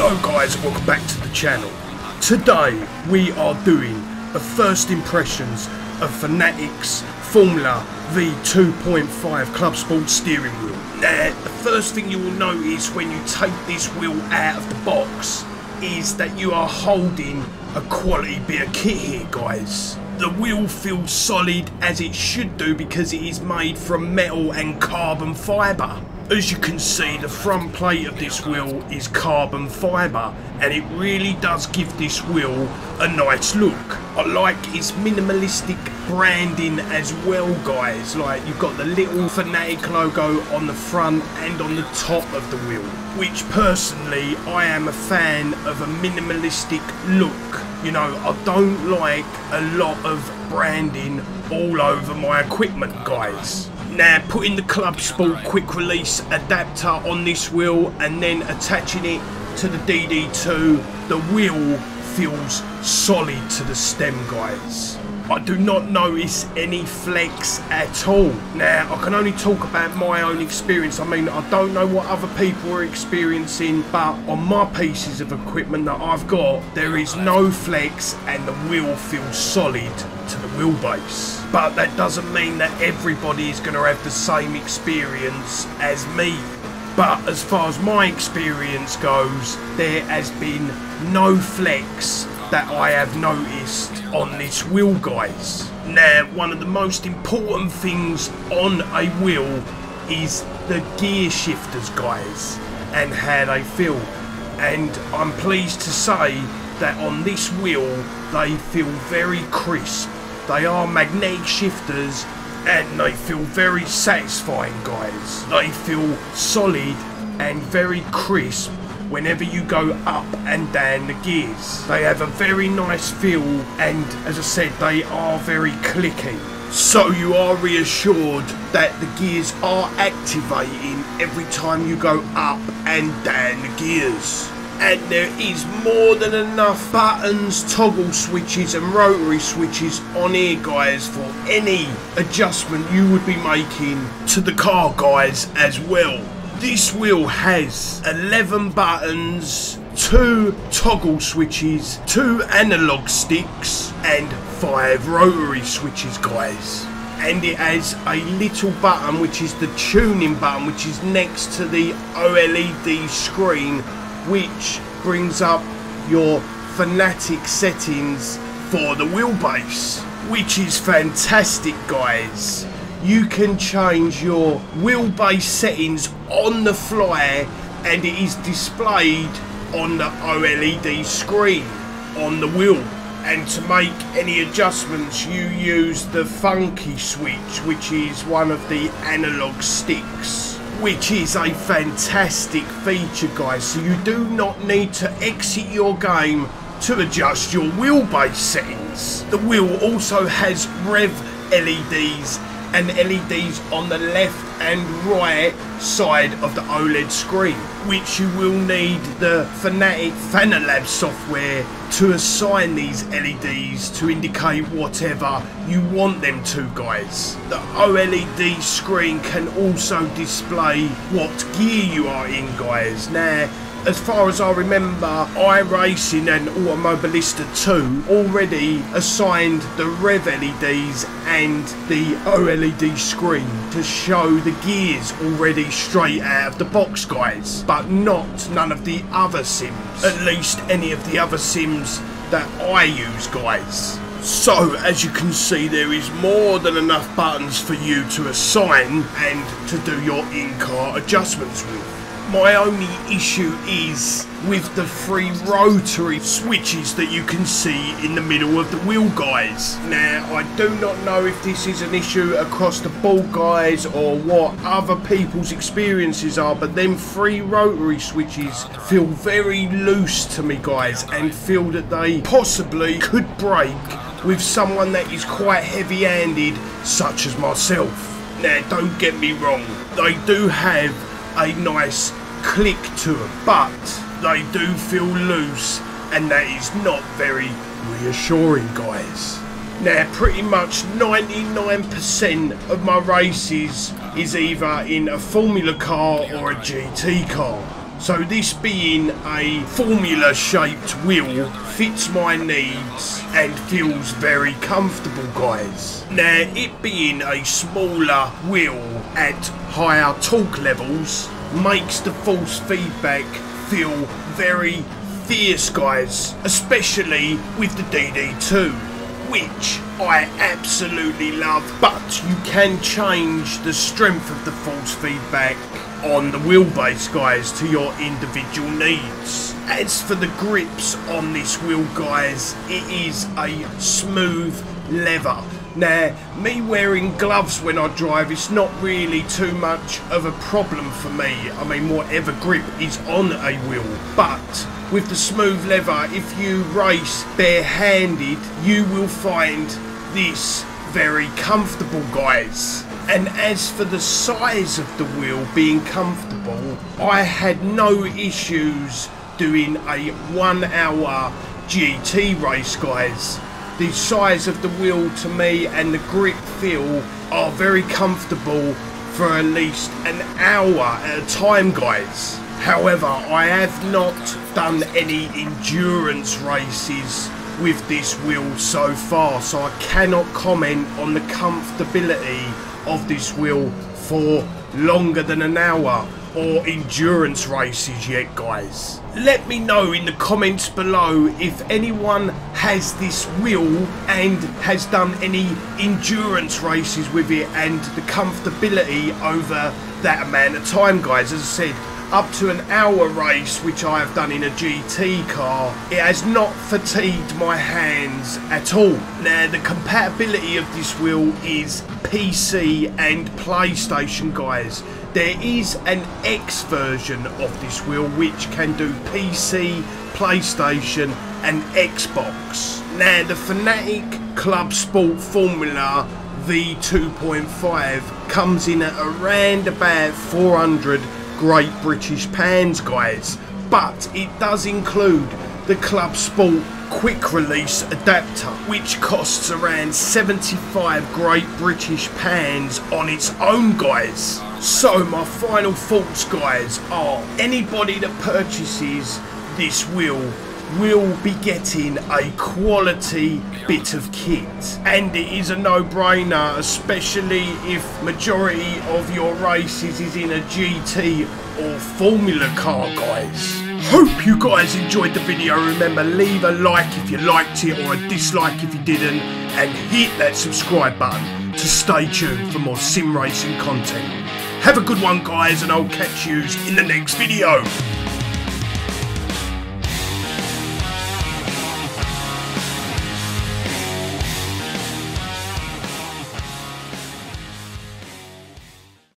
Hello guys, welcome back to the channel. Today we are doing the first impressions of Fanatec's Formula v2.5 ClubSport steering wheel. Now, the first thing you will notice when you take this wheel out of the box is that you are holding a quality bit of kit here, guys. The wheel feels solid as it should do because it is made from metal and carbon fibre. As you can see, the front plate of this wheel is carbon fibre and it really does give this wheel a nice look. I like its minimalistic branding as well, guys. Like, you've got the little Fanatec logo on the front and on the top of the wheel, which personally I am a fan of a minimalistic look. You know, I don't like a lot of branding all over my equipment, guys. Now, putting the ClubSport quick release adapter on this wheel and then attaching it to the DD2, the wheel feels solid to the stem, guys. I do not notice any flex at all. Now, I can only talk about my own experience. I mean, I don't know what other people are experiencing, but on my pieces of equipment that I've got, there is no flex and the wheel feels solid to the wheelbase. But that doesn't mean that everybody is going to have the same experience as me. But as far as my experience goes, there has been no flex that I have noticed on this wheel, guys. Now, one of the most important things on a wheel is the gear shifters, guys, and how they feel. And I'm pleased to say that on this wheel they feel very crisp. They are magnetic shifters and they feel very satisfying, guys. They feel solid and very crisp whenever you go up and down the gears. They have a very nice feel and, as I said, they are very clicky. So you are reassured that the gears are activating every time you go up and down the gears. And there is more than enough buttons, toggle switches and rotary switches on here, guys, for any adjustment you would be making to the car, guys, as well. This wheel has 11 buttons, 2 toggle switches, 2 analog sticks and 5 rotary switches, guys. And it has a little button which is the tuning button, which is next to the OLED screen, which brings up your Fanatec settings for the wheelbase, which is fantastic, guys. You can change your wheelbase settings on the fly and it is displayed on the OLED screen on the wheel. And to make any adjustments, you use the funky switch, which is one of the analog sticks, which is a fantastic feature, guys. So you do not need to exit your game to adjust your wheelbase settings. The wheel also has rev LEDs and LEDs on the left and right side of the OLED screen, which you will need the Fanatec Fanalab software to assign these LEDs to indicate whatever you want them to, guys. The OLED screen can also display what gear you are in, guys. Now, as far as I remember, iRacing and Automobilista 2 already assigned the rev LEDs and the OLED screen to show the gears already straight out of the box, guys, but none of the other sims, at least any of the other sims that I use, guys. So, as you can see, there is more than enough buttons for you to assign and to do your in-car adjustments with. My only issue is with the 3 rotary switches that you can see in the middle of the wheel, guys. Now, I do not know if this is an issue across the board, guys, or what other people's experiences are, but them 3 rotary switches feel very loose to me, guys, and feel that they possibly could break with someone that is quite heavy-handed, such as myself. Now, don't get me wrong, they do have a nice click to them, but they do feel loose and that is not very reassuring, guys. Now, pretty much 99% of my races is either in a Formula car or a GT car. So this being a formula shaped wheel fits my needs and feels very comfortable, guys. Now, it being a smaller wheel at higher torque levels makes the force feedback feel very fierce, guys, especially with the DD2, which I absolutely love. But you can change the strength of the force feedback on the wheelbase, guys, to your individual needs. As for the grips on this wheel, guys, it is a smooth leather. Now, me wearing gloves when I drive is not really too much of a problem for me. I mean, whatever grip is on a wheel. But with the smooth leather, if you race barehanded, you will find this very comfortable, guys. And as for the size of the wheel being comfortable, I had no issues doing a 1 hour GT race, guys. The size of the wheel to me and the grip feel are very comfortable for at least an hour at a time, guys. However, I have not done any endurance races with this wheel so far, so I cannot comment on the comfortability of this wheel for longer than an hour or endurance races yet, guys. Let me know in the comments below if anyone has this wheel and has done any endurance races with it and the comfortability over that amount of time, guys. As I said, up to an hour race, which I have done in a GT car, it has not fatigued my hands at all. Now, the compatibility of this wheel is PC and PlayStation, guys. There is an X version of this wheel which can do PC, PlayStation and Xbox. Now, the Fanatec ClubSport Formula v2.5 comes in at around about 400 Great British pounds, guys, but it does include the ClubSport quick release adapter, which costs around 75 Great British pounds on its own, guys. So my final thoughts, guys, are anybody that purchases this wheel will be getting a quality bit of kit, and it is a no-brainer, especially if majority of your races is in a GT or Formula car, guys. Hope you guys enjoyed the video. Remember, leave a like if you liked it or a dislike if you didn't, and hit that subscribe button to stay tuned for more sim racing content. Have a good one, guys, and I'll catch you in the next video.